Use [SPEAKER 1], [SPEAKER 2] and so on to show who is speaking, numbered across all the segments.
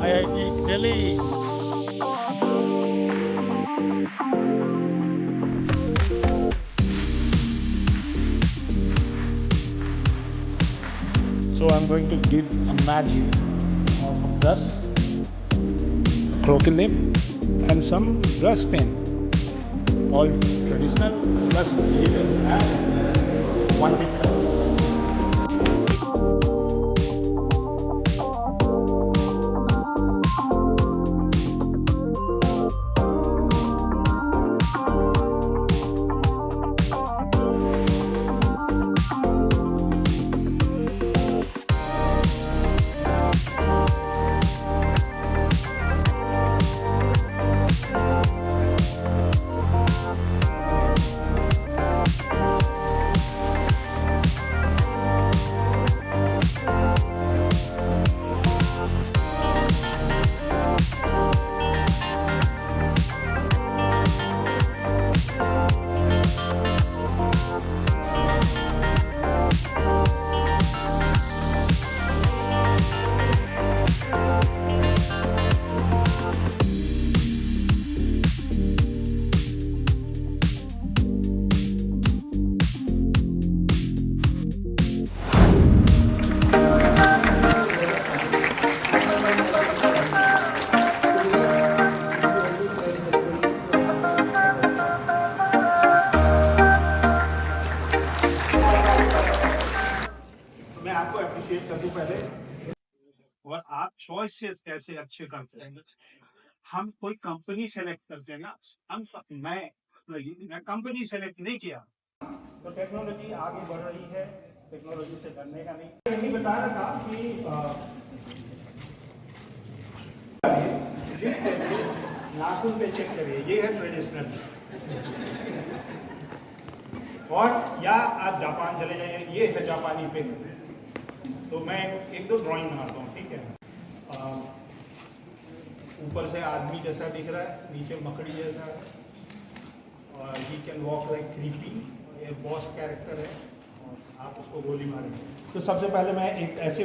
[SPEAKER 1] IIT Delhi. So I'm going to give a magic of a brush, croquet and some brush pen. All traditional brush material and one pixel. मैं आपको appreciate कर दूं पहले। और आप choices कैसे अच्छे करते हैं। हम कोई कंपनी सेलेक्ट करते हैं ना, मैं कंपनी सेलेक्ट नहीं किया। तो टेक्नोलॉजी आगे बढ़ रही है, टेक्नोलॉजी से डरने का नहीं। यही बता रहा था कि नाखून पे चेक करिए, ये है ट्रेडिशनल। और या आप जापान चले जाइए, ये है जापानी पेन। तो मैं एक दो ड्राइंग बनाता हूँ, ठीक है। ऊपर से आदमी जैसा दिख रहा है, नीचे मकड़ी जैसा है, और he can walk like creepy, ये बॉस कैरेक्टर है, और आप उसको गोली मारेंगे। तो सबसे पहले मैं एक ऐसे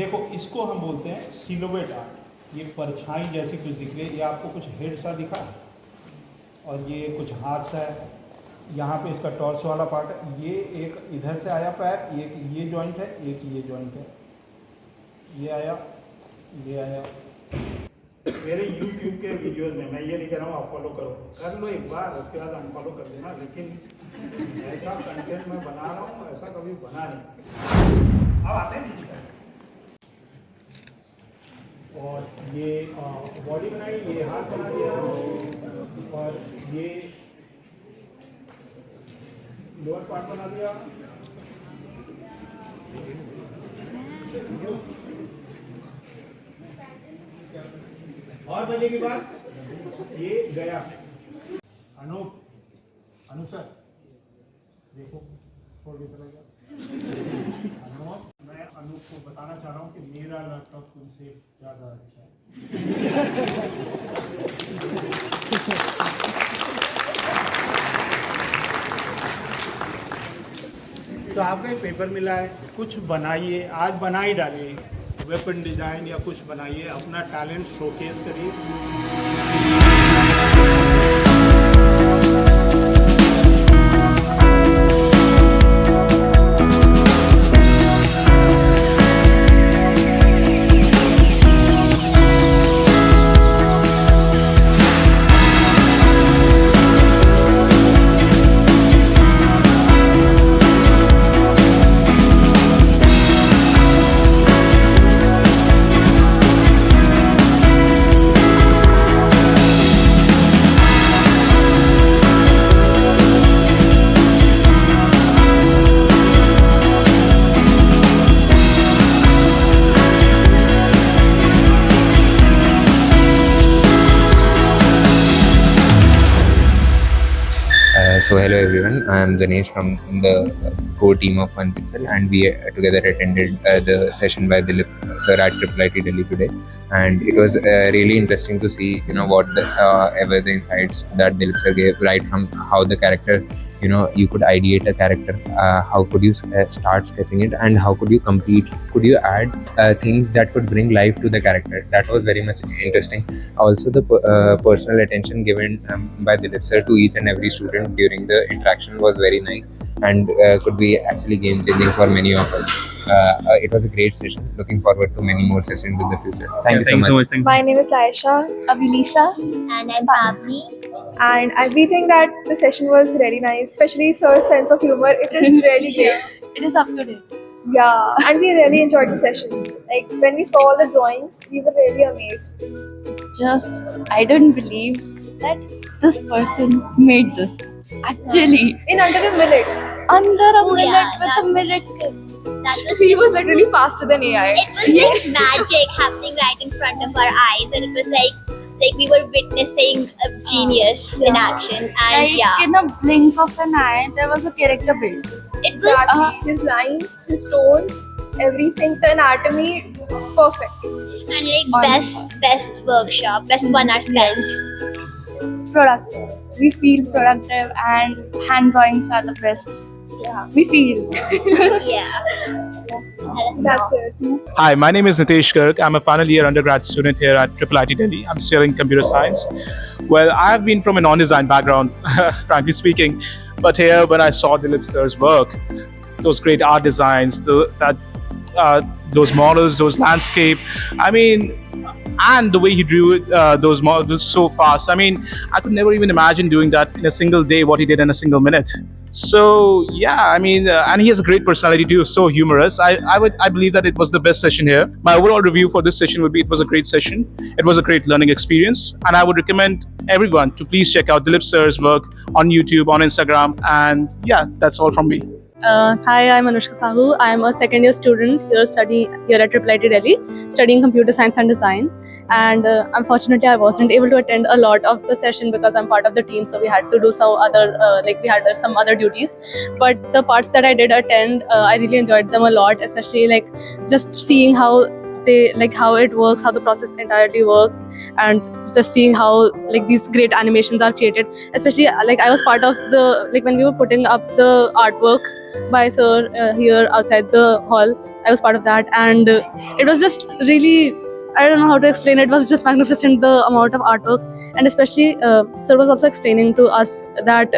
[SPEAKER 1] देखो, इसको हम बोलते हैं सिलोवेट आर्ट। ये परछाई जैसी कुछ दिख रही है, ये आपको कुछ हेड सा दिखा, और ये कुछ हाथ सा है। यहाँ पे इसका टॉर्स वाला पार्ट है, ये एक इधर से आया पैर, एक ये जॉइंट है, एक ये जॉइंट है, ये आया, ये आया। मेरे YouTube के वीडियोस में, मैं ये नहीं कह रहा हूँ आप फॉलो करो, कर लो एक बार, उसके बाद अनफॉलो कर देना, लेकिन ऐसा कंटेंट मैं बना रहा हूँ, ऐसा कभी बना नहीं। अब आते हैं डिजिटल, और ये बॉडी बनाई, ये हाथ बना दिया, और ये लोअर पार्ट बना दिया। और मजे की बात, ये गया। अनु सर देखो, छोड़ के चला गया। मैं अनूप को बताना चाह रहा हूँ कि मेरा लैपटॉप तुमसे ज़्यादा अच्छा है। तो आपको एक पेपर मिला है, कुछ बनाइए, आज बना ही डालिए, वेपन डिज़ाइन या कुछ बनाइए, अपना टैलेंट शोकेस करिए।
[SPEAKER 2] So hello everyone, I am Ganesh from the core team of One Pixel, and we together attended the session by Dilip sir at IIT Delhi today, and it was really interesting to see what ever the insights that Dilip sir gave, right from how the character you could ideate a character. How could you start sketching it, and how could you complete? Could you add things that could bring life to the character? That was very much interesting. Also, the personal attention given by Dilip sir to each and every student during the interaction was very nice, and could be actually game changing for many of us. It was a great session. Looking forward to many more sessions in the future. Thank you so much.
[SPEAKER 3] Thank
[SPEAKER 4] My name is Laisha,
[SPEAKER 5] Avilisa.
[SPEAKER 6] And I'm Pavni.
[SPEAKER 4] and we think that the session was really nice, especially Sir's sense of humor. It is really great.
[SPEAKER 5] It is up to date.
[SPEAKER 4] Yeah, and we really enjoyed the session. Like when we saw all the drawings, we were really amazed.
[SPEAKER 5] Just, I don't believe that this person made this. Actually,
[SPEAKER 4] In under a minute,
[SPEAKER 5] under a
[SPEAKER 6] Oh,
[SPEAKER 5] minute
[SPEAKER 6] yeah,
[SPEAKER 5] with
[SPEAKER 6] that
[SPEAKER 5] a minute.
[SPEAKER 6] That was
[SPEAKER 4] he was
[SPEAKER 6] just,
[SPEAKER 4] literally faster than AI.
[SPEAKER 6] it was like magic happening right in front of our eyes, and it was like we were witnessing a genius in action. And
[SPEAKER 5] Like
[SPEAKER 6] yeah,
[SPEAKER 5] in a blink of an eye, there was a character built.
[SPEAKER 6] it was
[SPEAKER 4] Exactly. His lines, his tones, everything, the anatomy, perfect.
[SPEAKER 6] and like best workshop, best 1 hour spent.
[SPEAKER 5] Productive. We feel productive, and hand drawings are the best. Yeah, we feel.
[SPEAKER 6] Yeah.
[SPEAKER 4] That's it.
[SPEAKER 3] Hi, my name is Nitesh Garg. I'm a final year undergrad student here at IIIT Delhi. I'm studying computer science. Well, I have been from a non-design background, frankly speaking, but here when I saw Dilip sir's work, those great art designs, those models, those landscape, I mean, and the way he drew those models so fast. I mean, I could never even imagine doing that in a single day, what he did in a single minute. So yeah, I mean, and he has a great personality too, so humorous. I believe that it was the best session here. My overall review for this session would be it was a great session. It was a great learning experience, and I would recommend everyone to please check out Dilip sir's work on YouTube, on Instagram, and yeah, that's all from me.
[SPEAKER 7] Hi, I'm Anushka Sahu. I'm a second year student here at IIIT Delhi, studying computer science and design. And unfortunately, I wasn't able to attend a lot of the session because I'm part of the team, so we had to do some other we had some other duties. But the parts that I did attend, I really enjoyed them a lot, especially like just seeing how how it works, how the process entirely works, and just seeing how like these great animations are created. Especially like I was part of the when we were putting up the artwork by Sir here outside the hall. I was part of that, and it was just really, I don't know how to explain it. It was just magnificent, the amount of artwork, and especially Sir was also explaining to us that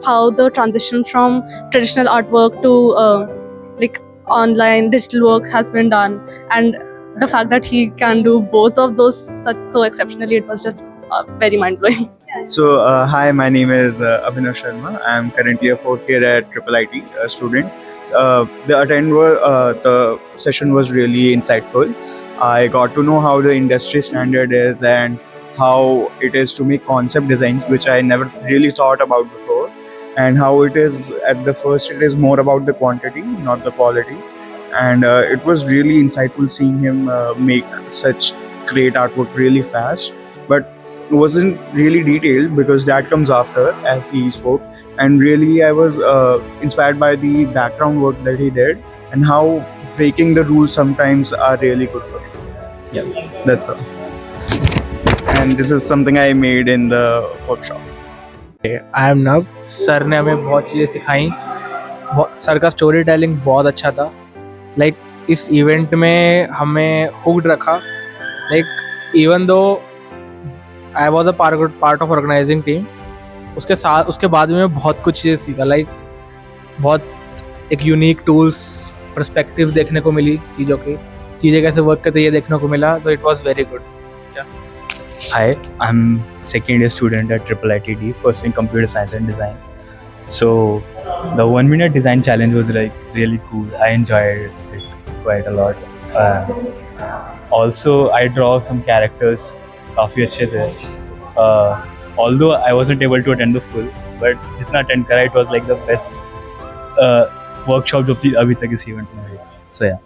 [SPEAKER 7] how the transition from traditional artwork to online digital work has been done, and the fact that he can do both of those so exceptionally, it was just very mind-blowing.
[SPEAKER 8] So, hi, my name is Abhinav Sharma. I'm currently a fourth year at IIIT student. The session was really insightful. I got to know how the industry standard is and how it is to make concept designs, which I never really thought about before, and how it is at the first it is more about the quantity, not the quality. And it was really insightful seeing him make such great artwork really fast, but it wasn't really detailed because that comes after as he spoke. And really I was inspired by the background work that he did and how breaking the rules sometimes are really good for you. Yeah, that's all. And this is something I made in the workshop.
[SPEAKER 9] I am नव. Sir ने हमें बहुत चीज़ें सिखाई. Sir का story telling बहुत अच्छा था. लाइक इस इवेंट में हमें हुक्ड रखा. Like even though I was a part of organizing team, उसके बाद भी मैं बहुत कुछ चीज़ें सीखा. लाइक बहुत एक यूनिक टूल्स पर्सपेक्टिव देखने को मिली, चीज़ें कैसे वर्क करते ये देखने को मिला. तो it was very good.
[SPEAKER 10] Hi, I'm second year student at IIIT pursuing computer science and design. So the 1 minute design challenge was like really cool. I enjoyed it quite a lot. Also I draw some characters, काफ़ी अच्छे थे. Although I wasn't able to attend the full, but जितना attend करा it was like the best workshop जो थी अभी तक इस event में. So yeah.